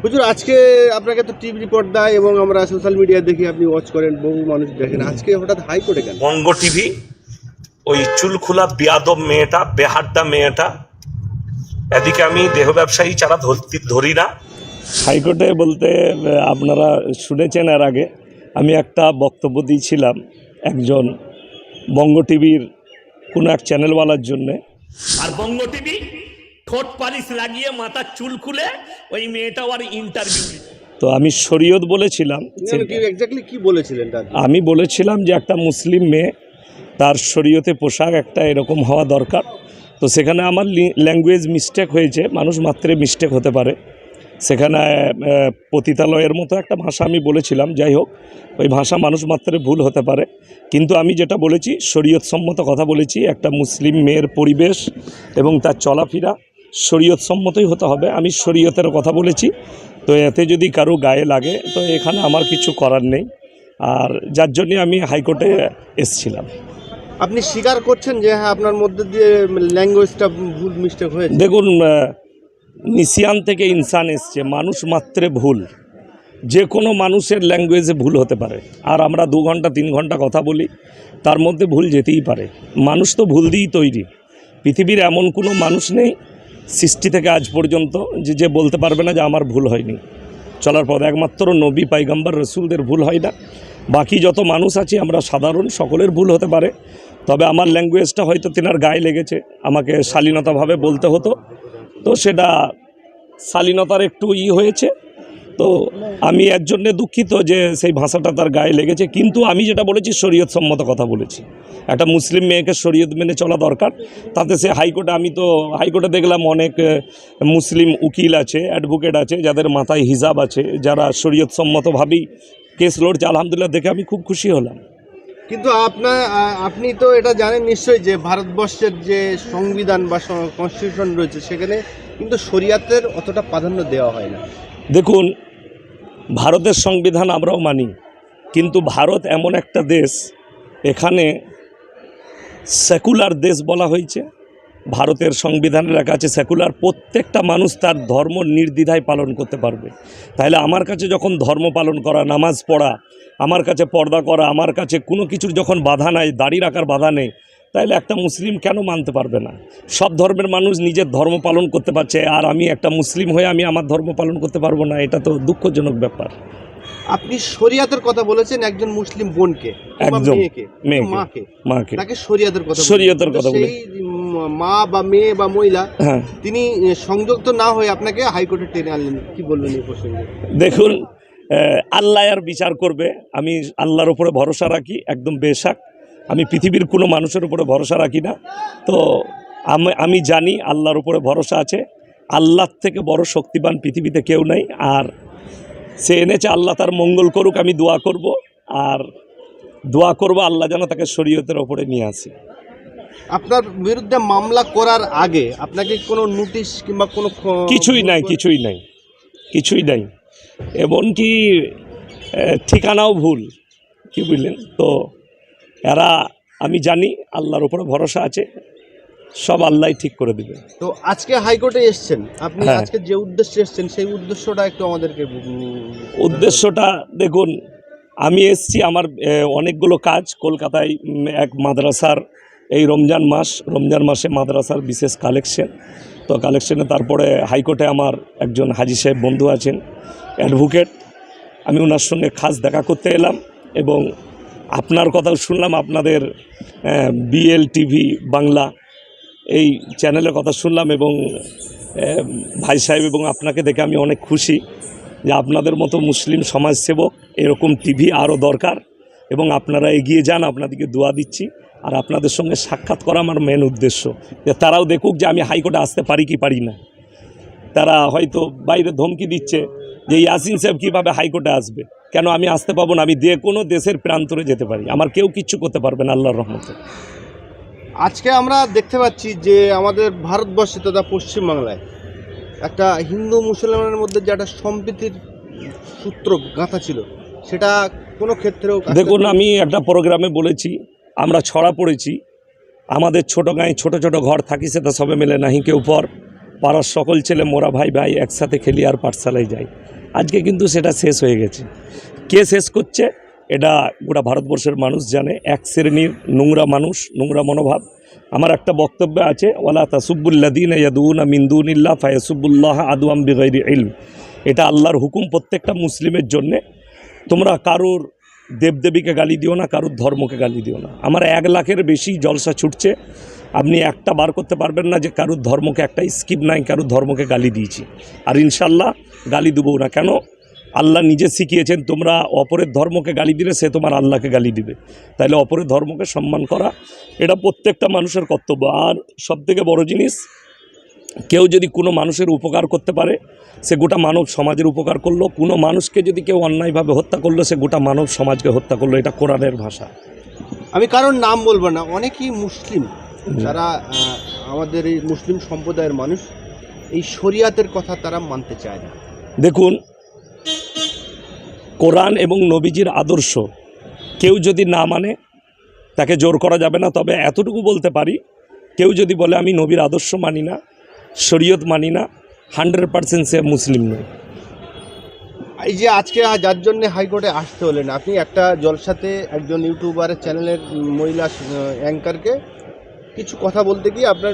হুজুর, আজকে আপনাকে তো টিভি পর্দায় এবং আমরা সোশ্যাল মিডিয়া দেখি, আপনি ওয়াচ করেন, বহু মানুষ দেখেন, আজকে হঠাৎ হাইকোর্টে কেন? বঙ্গ টিভি ওই চুলখোলা বিয়াদব মেয়েটা, বেহাড্ডা মেয়েটা, এদিকে আমি দেহ ব্যবসায়ী ছাড়া ধরি না। হাইকোর্টে বলতে আপনারা শুনেছেন, এর আগে আমি একটা বক্তব্য দিয়েছিলাম একজন বঙ্গ টিভির কোনো এক চ্যানেলওয়ালার জন্যে। আর বঙ্গ টিভি ঠোঁট পালিশ লাগিয়ে মাথার চুল খুলে ওই মেয়েটা আর ইন্টারভিউ। তো আমি শরীয়ত বলেছিলাম, এক্স্যাক্টলি কি বলেছিলেন? আমি বলেছিলাম যে একটা মুসলিম মেয়ে, তার শরীয়তে পোশাক একটা এরকম হওয়া দরকার। তো সেখানে আমার ল্যাঙ্গুয়েজ মিস্টেক হয়েছে, মানুষ মাত্রে মিস্টেক হতে পারে। সেখানে পতিতালয়ের মতো একটা ভাষা আমি বলেছিলাম, যাই হোক ওই ভাষা মানুষ মাত্রে ভুল হতে পারে। কিন্তু আমি যেটা বলেছি শরীয়ত সম্মত কথা বলেছি, একটা মুসলিম মেয়ের পরিবেশ এবং তার চলাফেরা শরীয়ত সম্মতই হতে হবে। আমি শরীয়তের কথা বলেছি। তো এতে যদি কারো গায়ে লাগে তো এখানে আমার কিছু করার নেই, আর যার জন্যে আমি হাইকোর্টে এসেছিলাম। আপনি স্বীকার করছেন যে হ্যাঁ, আপনার মধ্যে দিয়ে ল্যাঙ্গুয়েজটা ভুল মিস্টেক হয়েছে? দেখুন, নিসিয়ান থেকে ইনসান এসছে, মানুষ মাত্রে ভুল, যে কোনো মানুষের ল্যাঙ্গুয়েজে ভুল হতে পারে। আর আমরা 2 ঘন্টা 3 ঘন্টা কথা বলি, তার মধ্যে ভুল যেতেই পারে। মানুষ তো ভুল দিয়েই তৈরি। পৃথিবীর এমন কোনো মানুষ নেই সৃষ্টি থেকে আজ পর্যন্ত যে বলতে পারবে না যে আমার ভুল হয়নি চলার পথে। একমাত্র নবী, পাইগাম্বার, রসুলদের ভুল হয় না। বাকি যত মানুষ আছে আমরা সাধারণ, সকলের ভুল হতে পারে। তবে আমার ল্যাঙ্গুয়েজটা হয়তো তেনার গায়ে লেগেছে, আমাকে শালীনতাভাবে বলতে হতো, তো সেটা শালীনতার একটু হয়েছে। তো আমি এর জন্যে দুঃখিত যে সেই ভাষাটা তার গায়ে লেগেছে। কিন্তু আমি যেটা বলেছি শরীয়ত সম্মত কথা বলেছি। একটা মুসলিম মেয়েকে শরীয়ত মেনে চলা দরকার। তাতে সে হাইকোর্টে, আমি তো হাইকোর্টে দেখলাম অনেক মুসলিম উকিল আছে, অ্যাডভোকেট আছে, যাদের মাথায় হিজাব আছে, যারা শরীয়ত সম্মতভাবেই কেস লড়ছে। আলহামদুলিল্লাহ, দেখে আমি খুব খুশি হলাম। কিন্তু আপনি তো এটা জানেন নিশ্চয়ই যে ভারতবর্ষের যে সংবিধান বা কনস্টিটিউশন রয়েছে, সেখানে কিন্তু শরিয়াতের অতটা প্রাধান্য দেওয়া হয় না। দেখুন, ভারতের সংবিধান আমরাও মানি, কিন্তু ভারত এমন একটা দেশ, এখানে সেকুলার দেশ বলা হয়েছে। ভারতের সংবিধানে লেখা আছে সেকুলার, প্রত্যেকটা মানুষ তার ধর্ম নির্দ্বিধায় পালন করতে পারবে। তাহলে আমার কাছে যখন ধর্ম পালন করা, নামাজ পড়া, আমার কাছে পর্দা করা, আমার কাছে কোনো কিছুর যখন বাধা নাই, দাড়ি রাখার বাধা নেই, তাহলে একটা মুসলিম কেন মানতে পারবে না? সব ধর্মের মানুষ নিজের ধর্ম পালন করতে পারছে, আর আমি একটা মুসলিম হয়ে আমি আমার ধর্ম পালন করতে পারবো না? এটা তো দুঃখজনক ব্যাপার। আপনি শরিয়াতের কথা বলেছেন একজন মুসলিম বোনকে, একদম মেয়েকে, মাকে, তাকে শরিয়াতের কথা বলে সেই মা বা মেয়ে বা মহিলা, হ্যাঁ, তিনি সংযুক্ত না হয়ে আপনাকে হাইকোর্টে টেনে আনলেন, কি বলবেন এই প্রসঙ্গে? দেখুন, আল্লাহ আর বিচার করবে। আমি আল্লাহর উপরে ভরসা রাখি, একদম বেশাক। আমি পৃথিবীর কোনো মানুষের উপরে ভরসা রাখি না। তো আমি জানি আল্লাহর উপরে ভরসা আছে। আল্লাহর থেকে বড় শক্তিবান পৃথিবীতে কেউ নাই। আর সে এনেছে, আল্লাহ তার মঙ্গল করুক, আমি দোয়া করব। আর দোয়া করব আল্লাহ যেন তাকে শরীয়তের ওপরে নিয়ে আসে। আপনার বিরুদ্ধে মামলা করার আগে আপনাকে কোনো নোটিশ কিংবা কোনো কিছুই নাই। এমনকি ঠিকানাও ভুল, কি বুঝলেন? তো এরা, আমি জানি আল্লাহর উপরে ভরসা আছে, সব আল্লাহ ঠিক করে দেবে। তো আজকে হাইকোর্টে এসেছেন আপনি, হ্যাঁ। আজকে যে উদ্দেশ্যে এসেছেন সেই উদ্দেশ্যটা একটু আমাদেরকে উদ্দেশ্যটা দেখুন, আমি এসছি, আমার অনেকগুলো কাজ কলকাতায়, এক মাদ্রাসার, এই রমজান মাসে মাদ্রাসার বিশেষ কালেকশন, তো কালেকশনে তারপরে হাইকোর্টে আমার একজন হাজি সাহেব বন্ধু আছেন, অ্যাডভোকেট, আমি ওনার সঙ্গে খাস দেখা করতে এলাম। এবং আপনার কথাও শুনলাম, আপনাদের বিএল টিভি বাংলা এই চ্যানেলের কথা শুনলাম, এবং ভাই সাহেব এবং আপনাকে দেখে আমি অনেক খুশি যে আপনাদের মতো মুসলিম সমাজসেবক এরকম টিভি আরও দরকার, এবং আপনারা এগিয়ে যান, আপনাদেরকে দোয়া দিচ্ছি। আর আপনাদের সঙ্গে সাক্ষাৎ করা আমার মেন উদ্দেশ্য, যে তারাও দেখুক যে আমি হাইকোর্টে আসতে পারি কি পারি না। তারা হয়তো বাইরে ধমকি দিচ্ছে যে ইয়াসিন সাহেব কীভাবে হাইকোর্টে আসবে, কেন আমি আসতে পাবো না? আমি যে কোনো দেশের প্রান্তরে যেতে পারি, আমার কেউ কিচ্ছু করতে পারবে না আল্লাহর রহমতে। আজকে আমরা দেখতে পাচ্ছি যে আমাদের ভারতবর্ষে তথা পশ্চিমবাংলায় একটা হিন্দু মুসলমানের মধ্যে যে একটা সম্প্রীতির সূত্র গাঁথা ছিল, সেটা কোনো ক্ষেত্রেও দেখুন, আমি একটা প্রোগ্রামে বলেছি, আমরা ছড়া পড়েছি, আমাদের ছোটো গাঁয়ে ছোটো ছোটো ঘর থাকি, সেটা সবে মেলে নাহি কেউ পর। পাড়ার সকল ছেলে মোরা ভাই ভাই একসাথে খেলি আর পাঠশালায় যাই। আজকে কিন্তু সেটা শেষ হয়ে গেছে। কে শেষ করছে এটা গোটা ভারতবর্ষের মানুষ জানে। এক শ্রেণীর নোংরা মানুষ, নোংরা মনোভাব। আমার একটা বক্তব্য আছে, ওয়ালা তাসুব্বুল্লাযীনা ইয়াদউনা মিন দুনিল্লাহ ফায়াসুব্বুল্লাহ আদওয়াম বিগাইরি ইলম। এটা আল্লাহর হুকুম প্রত্যেকটা মুসলিমের জন্যে। তোমরা কারোর দেবদেবীকে গালি দিও না, কারোর ধর্মকে গালি দিও না। আমার 1 লাখের বেশি জলসা ছুটছে, আপনি একটা বার করতে পারবেন না যে কারোর ধর্মকে একটা স্কিপ নাই, কারোর ধর্মকে গালি দিয়েছি। আর ইনশাল্লাহ গালি দেবো না। কেন? আল্লাহ নিজে শিখিয়েছেন তোমরা অপরের ধর্মকে গালি দিলে সে তোমার আল্লাহকে গালি দিবে। তাইলে অপরের ধর্মকে সম্মান করা এটা প্রত্যেকটা মানুষের কর্তব্য। আর সবথেকে বড় জিনিস, কেউ যদি কোনো মানুষের উপকার করতে পারে সে গোটা মানব সমাজের উপকার করলো। কোনো মানুষকে যদি কেউ অন্যায়ভাবে হত্যা করলো সে গোটা মানব সমাজকে হত্যা করলো। এটা কোরআনের ভাষা। আমি কারোর নাম বলবো না, অনেকেই মুসলিম যারা আমাদের এই মুসলিম সম্প্রদায়ের মানুষ, এই শরিয়াতের কথা তারা মানতে চায় না। দেখুন, কোরআন এবং নবীজির আদর্শ কেউ যদি না মানে তাকে জোর করা যাবে না। তবে এতটুকু বলতে পারি, কেউ যদি বলে আমি নবীর আদর্শ মানি না, শরীয়ত মানি না, 100% সে মুসলিম নয়। এই যে আজকে যার জন্য হাইকোর্টে আসতে হলেন, আপনি একটা জলসাতে একজন ইউটিউবারের চ্যানেলের মহিলা অ্যাঙ্কারকে কিছু কথা বলতে গিয়ে আপনার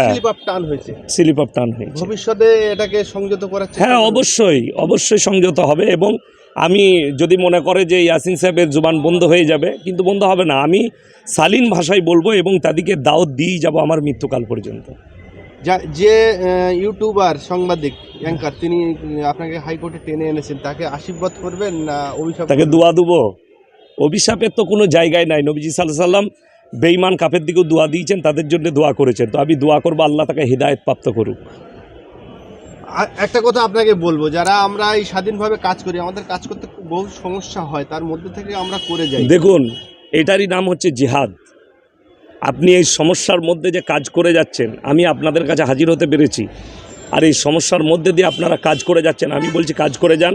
স্লিপ অফ টার্ন হয়েছে। স্লিপ অফ টার্ন হয়েছে। ভবিষ্যতে এটাকে সংযত করার চেষ্টা হ্যাঁ, করবেন? অবশ্যই সংযত হবে। এবং আমি যদি মনে করে যে ইয়াসিন সাহেবের জুবান বন্ধ হয়ে যাবে, কিন্তু বন্ধ হবে না। আমি শালীন ভাষায় বলবো এবং তাদেরকে দাওয়াত দিয়েই যাব আমার মৃত্যুকাল পর্যন্ত। যে ইউটিউবার সাংবাদিক অ্যাঙ্কার তিনি আপনাকে হাইকোর্টে টেনে এনেছেন, তাকে আশীর্বাদ করবেন না অভিশাপ? তাকে দোয়া দেবো। অভিশাপের তো কোনো জায়গায় নাই। নবীজি সাল্লাল্লাহু আলাইহি সাল্লাম বেঈমান কাফের দিকেও দোয়া দিয়েছেন, তাদের জন্য দোয়া করেছেন। তো আমি দোয়া করবো আল্লাহ তাকে হিদায়াত প্রাপ্ত করুক। একটা কথা আপনাকে বলবো, যারা আমরা এই স্বাধীনভাবে কাজ করি, আমাদের কাজ করতে বহু সমস্যা হয়, তার মধ্যে থেকে আমরা করে যাই। দেখুন, এটারই নাম হচ্ছে জিহাদ। আপনি এই সমস্যার মধ্যে যে কাজ করে যাচ্ছেন, আমি আপনাদের কাছে হাজির হতে পেরেছি। আর এই সমস্যার মধ্যে দিয়ে আপনারা কাজ করে যাচ্ছেন। আমি বলছি কাজ করে যান,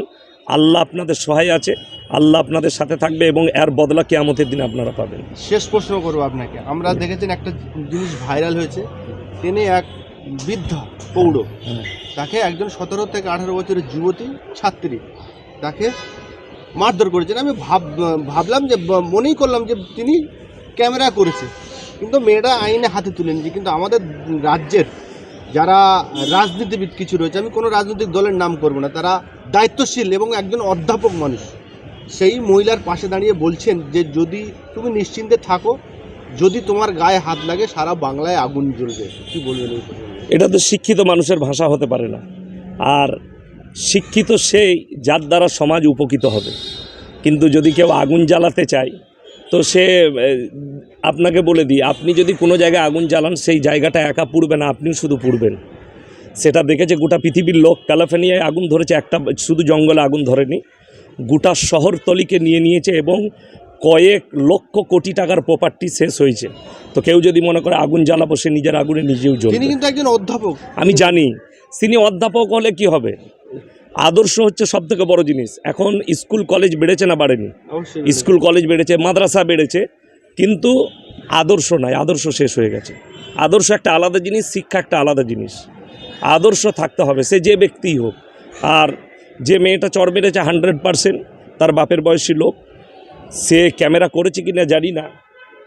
আল্লাহ আপনাদের সহায় আছে, আল্লাহ আপনাদের সাথে থাকবে এবং এর বদলা কিয়ামতের দিন আপনারা পাবেন। শেষ প্রশ্ন করবো আপনাকে, আমরা দেখেছেন একটা জিনিস ভাইরাল হয়েছে, তিনি এক বৃদ্ধা পৌঢ়, তাকে একজন 17 থেকে 18 বছরের যুবতী ছাত্রী তাকে মারধর করেছেন। আমি ভাবলাম যে মনেই করলাম যে তিনি ক্যামেরা করেছে, কিন্তু মেয়েটা আইনে হাতে তুলে নিয়েছে। কিন্তু আমাদের রাজ্যের যারা রাজনীতিবিদ কিছু রয়েছে, আমি কোনো রাজনৈতিক দলের নাম করব না, তারা দায়িত্বশীল এবং একজন অধ্যাপক মানুষ সেই মহিলার পাশে দাঁড়িয়ে বলছেন যে যদি তুমি নিশ্চিন্তে থাকো, যদি তোমার গায়ে হাত লাগে সারা বাংলায় আগুন জ্বলবে। কি বলবেন? এটা তো শিক্ষিত মানুষের ভাষা হতে পারে না। আর শিক্ষিত সেই যার দ্বারা সমাজ উপকৃত হবে। কিন্তু যদি কেউ আগুন জ্বালাতে চায় তো সে আপনাকে বলে দিই, আপনি যদি কোনো জায়গায় আগুন জ্বালান সেই জায়গাটা একা পুড়বে না, আপনিও শুধু পুড়বেন। সেটা দেখেছে গোটা পৃথিবীর লোক। ক্যালিফোর্নিয়ায় আগুন ধরেছে, একটা শুধু জঙ্গলে আগুন ধরেনি, গোটা শহরতলিকে নিয়ে নিয়েছে এবং কয়েক লক্ষ কোটি টাকার প্রপার্টি শেষ হয়েছে। তো কেউ যদি মনে করে আগুন জ্বালাবো, সে নিজের আগুনে নিজেও জ্বলবে। তিনি কিন্তু একজন অধ্যাপক। আমি জানি, তিনি অধ্যাপক হলে কি হবে? আদর্শ হচ্ছে সব থেকে বড় জিনিস। এখন স্কুল কলেজ বেড়েছে না বাড়েনি? স্কুল কলেজ বেড়েছে, মাদ্রাসা বেড়েছে, কিন্তু আদর্শ নাই। আদর্শ শেষ হয়ে গেছে। আদর্শ একটা আলাদা জিনিস, শিক্ষা একটা আলাদা জিনিস। আদর্শ থাকতে হবে, সে যে ব্যক্তিই হোক। আর যে মেয়েটা চড় মেরেছে 100% তার বাপের বয়সী লোক, সে ক্যামেরা করেছে কিনা জানি না,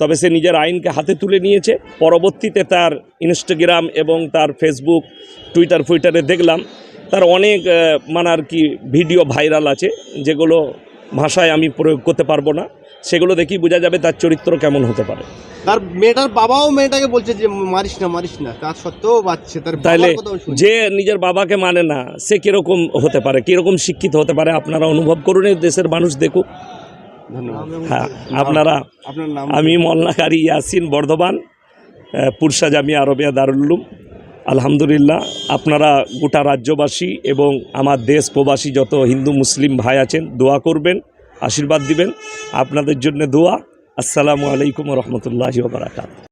তবে সে নিজের আইনকে হাতে তুলে নিয়েছে। পরবর্তীতে তার ইনস্টাগ্রাম এবং তার ফেসবুক, টুইটারে দেখলাম তার অনেক আর কি ভিডিও ভাইরাল আছে, যেগুলো ভাষায় আমি প্রয়োগ করতে পারবো না। সেগুলো দেখেই বোঝা যাবে তার চরিত্র কেমন হতে পারে। তার মেয়েটার বাবাও মেয়েটাকে বলছে যে মারিস না, তার সত্ত্বেও বাচ্চা তার। তাইলে যে নিজের বাবাকে মানে না, সে কীরকম হতে পারে, কীরকম শিক্ষিত হতে পারে? আপনারা অনুভব করুন, দেশের মানুষ দেখুক। ধন্যবাদ। হ্যাঁ, আপনার নাম? আমি মোল্লা কারি ইয়াসিন, বর্ধমান, পুরসা জামিয়া আরবিয়া দারুল উলুম। আলহামদুলিল্লাহ, আপনারা গোটা রাজ্যবাসী এবং আমার দেশ প্রবাসী যত হিন্দু মুসলিম ভাই আছেন দোয়া করবেন, আশীর্বাদ দিবেন। আপনাদের জন্য দোয়া। আসসালামু আলাইকুম ওয়া রাহমাতুল্লাহি ওয়া বারাকাতুহু।